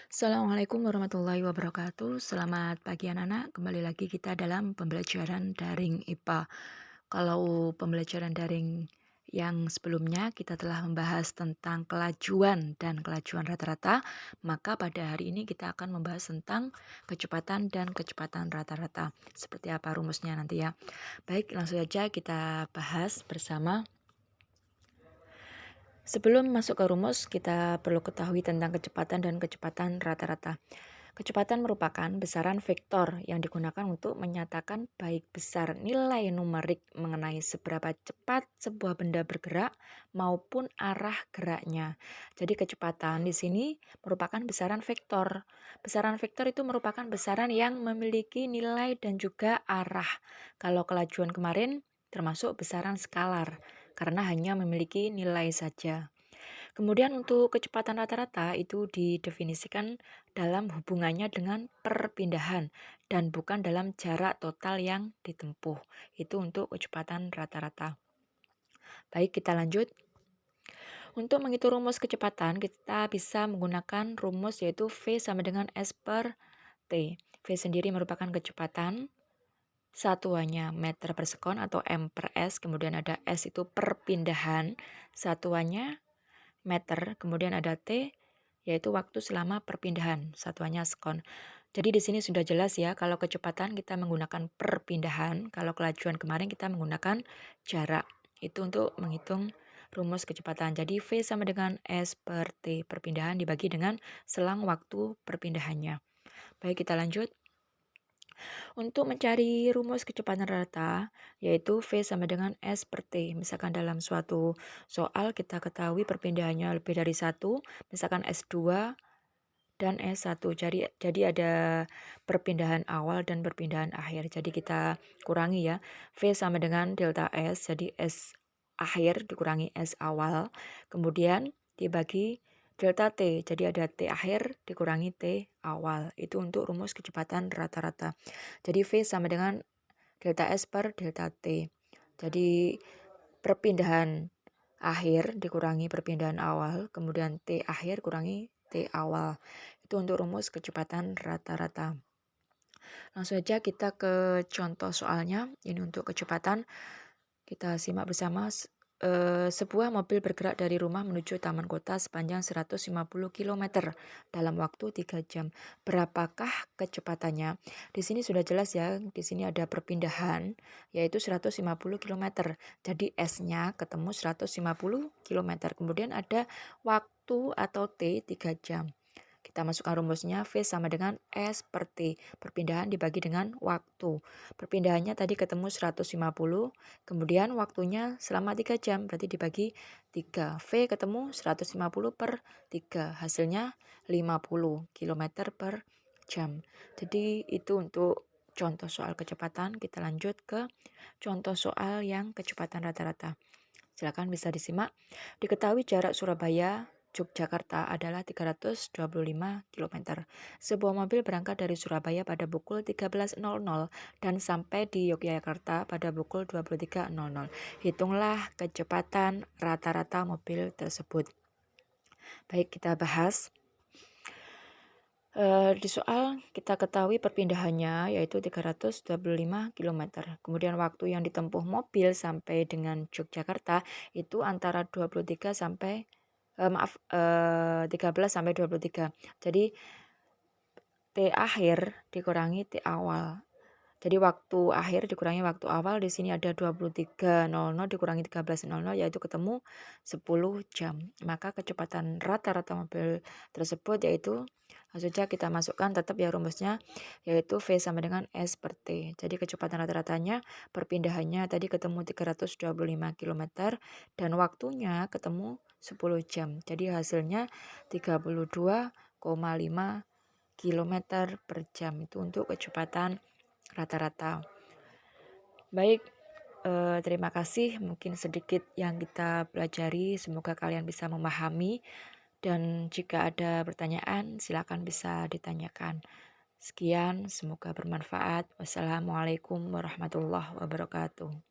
Assalamualaikum warahmatullahi wabarakatuh. Selamat pagi anak-anak. Kembali lagi kita dalam pembelajaran daring IPA. Kalau pembelajaran daring yang sebelumnya kita telah membahas tentang kelajuan dan kelajuan rata-rata, maka pada hari ini kita akan membahas tentang kecepatan dan kecepatan rata-rata. Seperti apa rumusnya nanti ya. Baik, langsung saja kita bahas bersama. Sebelum masuk ke rumus, kita perlu ketahui tentang kecepatan dan kecepatan rata-rata. Kecepatan merupakan besaran vektor yang digunakan untuk menyatakan baik besar nilai numerik mengenai seberapa cepat sebuah benda bergerak maupun arah geraknya. Jadi kecepatan di sini merupakan besaran vektor. Besaran vektor itu merupakan besaran yang memiliki nilai dan juga arah. Kalau kelajuan kemarin termasuk besaran skalar karena hanya memiliki nilai saja. Kemudian untuk kecepatan rata-rata itu didefinisikan dalam hubungannya dengan perpindahan dan bukan dalam jarak total yang ditempuh. Itu untuk kecepatan rata-rata. Baik, kita lanjut. Untuk menghitung rumus kecepatan, kita bisa menggunakan rumus yaitu V sama dengan S per T. V sendiri merupakan kecepatan, satuannya meter per sekon atau M per S, kemudian ada S itu perpindahan, satuannya meter, kemudian ada T, yaitu waktu selama perpindahan, satuannya sekon. Jadi di sini sudah jelas ya, kalau kecepatan kita menggunakan perpindahan, kalau kelajuan kemarin kita menggunakan jarak. Itu untuk menghitung rumus kecepatan. Jadi V sama dengan S per T, perpindahan dibagi dengan selang waktu perpindahannya. Baik, kita lanjut. Untuk mencari rumus kecepatan rata, yaitu V sama dengan S per T. Misalkan dalam suatu soal kita ketahui perpindahannya lebih dari 1, misalkan S2 dan S1. Jadi ada perpindahan awal dan perpindahan akhir. Jadi kita kurangi ya. V sama dengan delta S, jadi S akhir dikurangi S awal. Kemudian dibagi delta T, jadi ada T akhir dikurangi T awal. Itu untuk rumus kecepatan rata-rata. Jadi V sama dengan delta S per delta T. Jadi perpindahan akhir dikurangi perpindahan awal, kemudian T akhir kurangi T awal. Itu untuk rumus kecepatan rata-rata. Langsung saja kita ke contoh soalnya. Ini untuk kecepatan. Kita simak bersama. Sebuah mobil bergerak dari rumah menuju taman kota sepanjang 150 km dalam waktu 3 jam. Berapakah kecepatannya? Di sini sudah jelas ya, di sini ada perpindahan yaitu 150 km. Jadi S-nya ketemu 150 km. Kemudian ada waktu atau T 3 jam. Kita masukkan rumusnya V sama dengan S per T. Perpindahan dibagi dengan waktu. Perpindahannya tadi ketemu 150, kemudian waktunya selama 3 jam, berarti dibagi 3. V ketemu 150 per 3, hasilnya 50 km per jam. Jadi itu untuk contoh soal kecepatan. Kita lanjut ke contoh soal yang kecepatan rata-rata. Silakan bisa disimak. Diketahui jarak Surabaya Yogyakarta adalah 325 km. Sebuah mobil berangkat dari Surabaya pada pukul 13.00 dan sampai di Yogyakarta pada pukul 23.00. Hitunglah kecepatan rata-rata mobil tersebut. Baik, kita bahas. Di soal kita ketahui perpindahannya yaitu 325 km. Kemudian waktu yang ditempuh mobil sampai dengan Yogyakarta itu antara 23 sampai 13 sampai 23. Jadi T akhir dikurangi T awal. Jadi waktu akhir dikurangi waktu awal, di sini ada 23.00 dikurangi 13.00 yaitu ketemu 10 jam. Maka kecepatan rata-rata mobil tersebut yaitu langsung saja kita masukkan tetap ya rumusnya yaitu V sama dengan S per T. Jadi kecepatan rata-ratanya perpindahannya tadi ketemu 325 km dan waktunya ketemu 10 jam. Jadi hasilnya 32,5 km per jam itu untuk kecepatan rata-rata. Baik, terima kasih. Mungkin sedikit yang kita pelajari. Semoga kalian bisa memahami. Dan jika ada pertanyaan, silakan bisa ditanyakan. Sekian, semoga bermanfaat. Wassalamualaikum warahmatullahi wabarakatuh.